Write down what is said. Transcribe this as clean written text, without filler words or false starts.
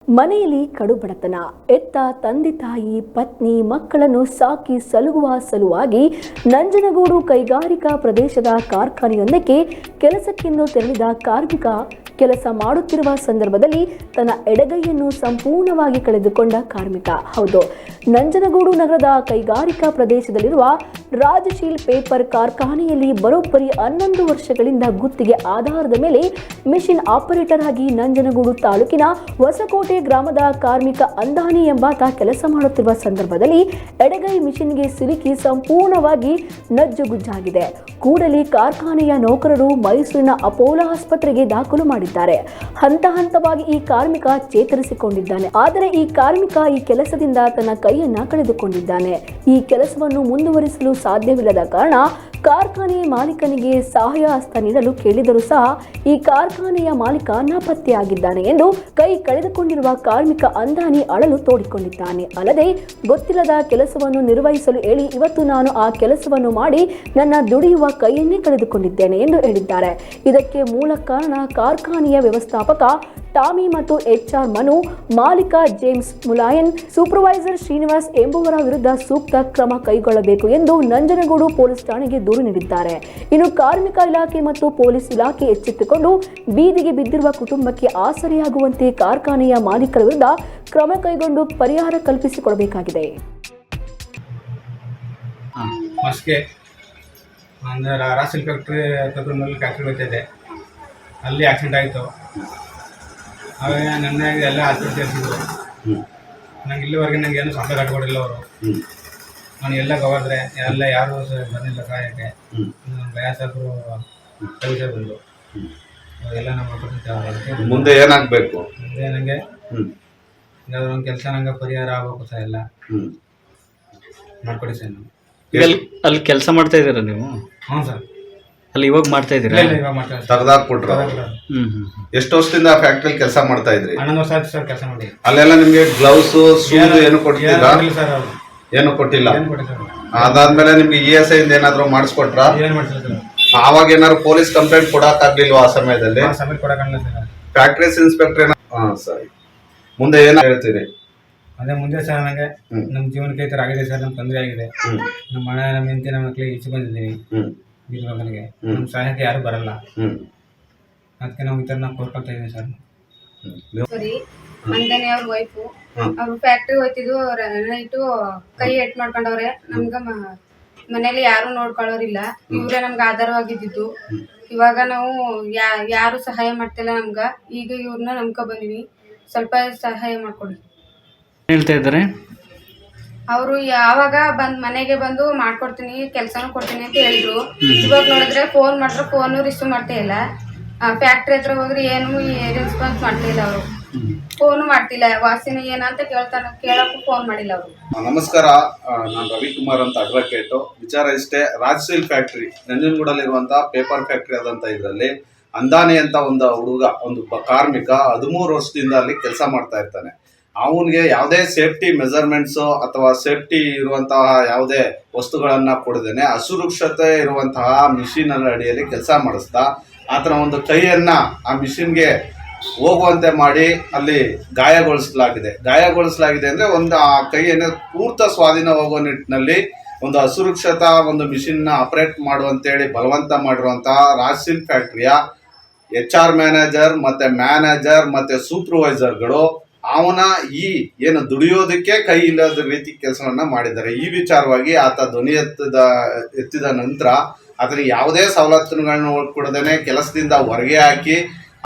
ಮನೆಯಲ್ಲಿ ಕಡುಬಡತನ, ಎತ್ತ ತಂದೆ ತಾಯಿ ಪತ್ನಿ ಮಕ್ಕಳನ್ನು ಸಾಕಿ ಸಲುಹುವ ಸಲುವಾಗಿ ನಂಜನಗೂಡು ಕೈಗಾರಿಕಾ ಪ್ರದೇಶದ ಕಾರ್ಖಾನೆಯೊಂದಕ್ಕೆ ಕೆಲಸಕ್ಕೆಂದು ತೆರಳಿದ ಕಾರ್ಮಿಕ ಕೆಲಸ ಮಾಡುತ್ತಿರುವ ಸಂದರ್ಭದಲ್ಲಿ ತನ್ನ ಎಡಗೈಯನ್ನು ಸಂಪೂರ್ಣವಾಗಿ ಕಳೆದುಕೊಂಡ ಕಾರ್ಮಿಕ. ಹೌದು, ನಂಜನಗೂಡು ನಗರದ ಕೈಗಾರಿಕಾ ಪ್ರದೇಶದಲ್ಲಿರುವ ರಾಜಶೀಲ್ ಪೇಪರ್ ಕಾರ್ಖಾನೆಯಲ್ಲಿ ಬರೋಬ್ಬರಿ 11 ವರ್ಷಗಳಿಂದ ಗುತ್ತಿಗೆ ಆಧಾರದ ಮೇಲೆ ಮಿಷಿನ್ ಆಪರೇಟರ್ ಆಗಿ ನಂಜನಗೂಡು ತಾಲೂಕಿನ ಹೊಸಕೋಟೆ ಗ್ರಾಮದ ಕಾರ್ಮಿಕ ಅಂದಾನಿ ಎಂಬಾತ ಕೆಲಸ ಮಾಡುತ್ತಿರುವ ಸಂದರ್ಭದಲ್ಲಿ ಎಡಗೈ ಮಿಷಿನ್ಗೆ ಸಿಲುಕಿ ಸಂಪೂರ್ಣವಾಗಿ ನಜ್ಜುಗುಜ್ಜಾಗಿದೆ. ಕೂಡಲೇ ಕಾರ್ಖಾನೆಯ ನೌಕರರು ಮೈಸೂರಿನ ಅಪೋಲೋ ಆಸ್ಪತ್ರೆಗೆ ದಾಖಲು ಮಾಡಿದ್ದಾರೆ. ಹಂತ ಹಂತವಾಗಿ ಈ ಕಾರ್ಮಿಕ ಚೇತರಿಸಿಕೊಂಡಿದ್ದಾನೆ. ಆದರೆ ಈ ಕಾರ್ಮಿಕ ಈ ಕೆಲಸದಿಂದ ತನ್ನ ಕೈಯನ್ನ ಕಳೆದುಕೊಂಡಿದ್ದಾನೆ. ಈ ಕೆಲಸವನ್ನು ಮುಂದುವರಿಸಲು ಸಾಧ್ಯವಿಲ್ಲದ ಕಾರಣ ಕಾರ್ಖಾನೆಯ ಮಾಲೀಕನಿಗೆ ಸಹಾಯ ಹಸ್ತ ನೀಡಲು ಕೇಳಿದರೂ ಸಹ ಈ ಕಾರ್ಖಾನೆಯ ಮಾಲೀಕ ನಾಪತ್ತೆಯಾಗಿದ್ದಾನೆ ಎಂದು ಕೈ ಕಳೆದುಕೊಂಡಿರುವ ಕಾರ್ಮಿಕ ಅಂದಾನಿ ಅಳಲು ತೋಡಿಕೊಂಡಿದ್ದಾನೆ. ಅಲ್ಲದೆ ಗೊತ್ತಿಲ್ಲದ ಕೆಲಸವನ್ನು ನಿರ್ವಹಿಸಲು ಹೇಳಿ ಇವತ್ತು ನಾನು ಆ ಕೆಲಸವನ್ನು ಮಾಡಿ ನನ್ನ ದುಡಿಯುವ ಕೈಯನ್ನೇ ಕಳೆದುಕೊಂಡಿದ್ದೇನೆ ಎಂದು ಹೇಳಿದ್ದಾರೆ. ಇದಕ್ಕೆ ಮೂಲ ಕಾರಣ ಕಾರ್ಖಾನೆಯ ವ್ಯವಸ್ಥಾಪಕ ಟಾಮಿ ಮತ್ತು HR ಮನು, ಮಾಲೀಕ ಜೇಮ್ಸ್ ಮುಲಾಯನ್, ಸೂಪರ್ವೈಸರ್ ಶ್ರೀನಿವಾಸ್ ಎಂಬುವರ ವಿರುದ್ಧ ಸೂಕ್ತ ಕ್ರಮ ಕೈಗೊಳ್ಳಬೇಕು ಎಂದು ನಂಜನಗೂಡು ಪೊಲೀಸ್ ಠಾಣೆಗೆ ದೂರು ನೀಡಿದ್ದಾರೆ. ಇನ್ನು ಕಾರ್ಮಿಕ ಇಲಾಖೆ ಮತ್ತು ಪೊಲೀಸ್ ಇಲಾಖೆ ಎಚ್ಚೆತ್ತುಕೊಂಡು ಬೀದಿಗೆ ಬಿದ್ದಿರುವ ಕುಟುಂಬಕ್ಕೆ ಆಸರೆಯಾಗುವಂತೆ ಕಾರ್ಖಾನೆಯ ಮಾಲೀಕರ ವಿರುದ್ಧ ಕ್ರಮ ಕೈಗೊಂಡು ಪರಿಹಾರ ಕಲ್ಪಿಸಿಕೊಡಬೇಕಾಗಿದೆ. ರಾಸಿಲ್ ಫ್ಯಾಕ್ಟ್ರಿ ಫ್ಯಾಕ್ಟ್ರಿ ಬರ್ತಿದೆ, ಅಲ್ಲಿ ಆಕ್ಸಿಡೆಂಟ್ ಆಯಿತು. ಆವಾಗ ನನ್ನ ಎಲ್ಲ ಹಾಸ್ಪಿಟಲ್ ಸೇರಿಸಿದ್ರು. ನಂಗೆ ಇಲ್ಲಿವರೆಗೆ ನನಗೆ ಏನು ಸಂಬಳ ಕಟ್ಕೊಡಿಲ್ಲ ಅವರು. ನಾನು ಎಲ್ಲ ಹೋದ್ರೆ ಎಲ್ಲ ಯಾರು ಬಂದಿಲ್ಲ ಸಹಾಯಕ್ಕೆ. ಬಯಾಸರು ಕವಿಸರ್ ಬಂದು ಎಲ್ಲ ನಮ್ಮ ಮುಂದೆ ಏನಾಗಬೇಕು, ಮುಂದೆ ನನಗೆ ಏನಾದರೂ ಒಂದು ಕೆಲಸ ನಂಗೆ ಪರಿಹಾರ ಆಗಬೇಕು ಸರ್. ಎಲ್ಲ ಮಾಡ್ಕೊಡಿ ಸರ್. ಅಲ್ಲಿ ಕೆಲಸ ಮಾಡ್ತಾ ಇದ್ದೀರಾ ನೀವು? ಹ್ಞೂ ಸರ್, ಅಲ್ಲಿ ಇವಾಗ ಮಾಡ್ತಾ ಇದ್ದೀರಾ? ತೆಗೆದಾಕ್ಬಿಟ್ರು. ಎಷ್ಟು ವರ್ಷದಿಂದ ಫ್ಯಾಕ್ಟ್ರಿ ಕೆಲಸ ಮಾಡ್ತಾ ಇದ್ರಿ? 11 ವರ್ಷ ಆಯ್ತು ಸರ್ ಕೆಲಸ ಮಾಡಿ. ಅಲ್ಲೆಲ್ಲ ನಿಮ್ಗೆ ಗ್ಲೌಸ್ ಏನು ಕೊಟ್ಟಿಲ್ಲ? ಏನು ಕೊಟ್ಟಿಲ್ಲ. ಅದಾದ್ಮೇಲೆ ನಿಮ್ಗೆ ESI ಇಂದ ಏನಾದ್ರು ಮಾಡಿಸ್ಕೊಟ್ರ? ಏನು ಮಾಡ್ತಿಲ್ಲ ಸರ್. ಆವಾಗ ಏನಾದ್ರು ಪೊಲೀಸ್ ಕಂಪ್ಲೇಂಟ್ ಕೊಡಕ್ ಆಗ್ಲಿಲ್ವಾ ಆ ಸಮಯದಲ್ಲಿ? Factories inspector. ಸರಿ, ಮುಂದೆ ಏನ ಹೇಳ್ತೀರಿ? ಅದೇ ಮುಂದೆ ಸರ್ ನನಗೆ ನಮ್ಮ ಜೀವನಕ್ಕೆ ಈ ಥರ ಆಗಿದೆ ಸರ್. ನಮ್ಗೆ ತೊಂದರೆ ಆಗಿದೆ. ನಮ್ಮ ಮನೆ, ನಮ್ಮ ಹೆಂಡತಿ, ನಮ್ಮ ಮಕ್ಕಳಿಗೆ ಈಚೆ ಬಂದಿದ್ದೀವಿ. ನನಗೆ ನಮ್ಮ ಸಹಾಯಕ್ಕೆ ಯಾರು ಬರಲ್ಲ. ಅದಕ್ಕೆ ನಾವು ಈ ಥರ ನಾವು ಕೋರ್ಕೊಳ್ತಾ ಇದ್ದೀವಿ ಸರ್. ಸರಿ, ಅಂದಾನೆ ಅವ್ರ ವೈಫು ಅವ್ರು ಫ್ಯಾಕ್ಟ್ರಿ ಹೋಯ್ತಿದ್ದು. ನೈಟು ಕೈ ಎಟ್ ಮಾಡ್ಕೊಂಡವ್ರೆ. ನಮ್ಗೆ ಮನೇಲಿ ಯಾರು ನೋಡ್ಕೊಳ್ಳೋರಿಲ್ಲ. ಇವ್ರೆ ನಮ್ಗೆ ಆಧಾರವಾಗಿದ್ದು. ಇವಾಗ ನಾವು ಯಾರು ಸಹಾಯ ಮಾಡ್ತಿಲ್ಲ ನಮ್ಗೆ. ಈಗ ಇವ್ರನ್ನ ನಂಬ್ಕೊ ಬಂದಿವಿ, ಸ್ವಲ್ಪ ಸಹಾಯ ಮಾಡ್ಕೊಡಿ ಹೇಳ್ತಾ ಇದ್ದಾರೆ. ಅವರು ಯಾವಾಗ ಮನೆಗೆ ಬಂದು ಮಾಡ್ಕೊಡ್ತೀನಿ, ಕೆಲಸನೂ ಕೊಡ್ತೀನಿ ಅಂತ ಹೇಳಿದ್ರು. ಇವಾಗ ನೋಡಿದ್ರೆ ಫೋನ್ ಮಾಡಿದ್ರೆ ಫೋನು ರಿಸೀವ್ ಮಾಡ್ತಾ ಇಲ್ಲ. ಫ್ಯಾಕ್ಟ್ರಿ ಹತ್ರ ಹೋದ್ರೆ ಏನು ರೆಸ್ಪಾನ್ಸ್ ಮಾಡ್ತಾ ಇಲ್ಲ. ಅವರು ಫೋನು ಮಾಡ್ತಿಲ್ಲ. ವಾಸಿನ ಏನಂತ ಕೇಳಕ್ಕೂ ಫೋನ್ ಮಾಡಿಲ್ಲ ಅವರು. ನಮಸ್ಕಾರ, ನಾನು ರವಿಕುಮಾರ್ ಅಂತ ಅಡ್ವೊಕೇಟು. ವಿಚಾರ ಇಷ್ಟೇ, ರಾಜಶೀಲ್ ಫ್ಯಾಕ್ಟ್ರಿ ನಂಜನಗೂಡಲ್ಲಿರುವಂತಹ ಪೇಪರ್ ಫ್ಯಾಕ್ಟ್ರಿ ಆದಂತ ಇದರಲ್ಲಿ ಅಂದಾನಿ ಅಂತ ಒಂದು ಹುಡುಗ, ಒಂದು ಕಾರ್ಮಿಕ 13 ವರ್ಷದಿಂದ ಅಲ್ಲಿ ಕೆಲಸ ಮಾಡ್ತಾ ಇರ್ತಾನೆ. ಅವನಿಗೆ ಯಾವುದೇ ಸೇಫ್ಟಿ ಮೆಜರ್ಮೆಂಟ್ಸು ಅಥವಾ ಸೇಫ್ಟಿ ಇರುವಂತಹ ಯಾವುದೇ ವಸ್ತುಗಳನ್ನ ಕೊಡದೇನೆ ಅಸುರಕ್ಷತೆ ಇರುವಂತಹ ಮಿಷಿನ್ ಅಡಿಯಲ್ಲಿ ಕೆಲಸ ಮಾಡಿಸ್ತಾ ಆತನ ಒಂದು ಕೈಯನ್ನ ಆ ಮಿಷಿನ್ಗೆ ಹೋಗುವಂತೆ ಮಾಡಿ ಅಲ್ಲಿ ಗಾಯಗೊಳಿಸಲಾಗಿದೆ ಅಂದ್ರೆ ಒಂದು ಆ ಕೈಯನ್ನು ಪೂರ್ತ ಸ್ವಾಧೀನ ಹೋಗೋ ನಿಟ್ಟಿನಲ್ಲಿ ಒಂದು ಅಸುರಕ್ಷತ ಒಂದು ಮಿಷಿನ್ನ ಆಪರೇಟ್ ಮಾಡುವಂತೇಳಿ ಬಲವಂತ ಮಾಡಿರುವಂತಹ ರಾಜಶೀಲ್ ಫ್ಯಾಕ್ಟ್ರಿಯ HR ಮ್ಯಾನೇಜರ್ ಮತ್ತೆ ಸೂಪರ್ವೈಸರ್ಗಳು ಅವನ ಈ ಏನು ದುಡಿಯೋದಕ್ಕೆ ಕೈ ಇಲ್ಲದ ರೀತಿ ಕೆಲಸವನ್ನ ಮಾಡಿದ್ದಾರೆ. ಈ ವಿಚಾರವಾಗಿ ಆತ ಧ್ವನಿ ಎತ್ತಿದ ನಂತರ ಆತನಿಗೆ ಯಾವುದೇ ಸವಲತ್ತುಗಳನ್ನು ಕೊಡದೇನೆ ಕೆಲಸದಿಂದ ಹೊರಗೆ ಹಾಕಿ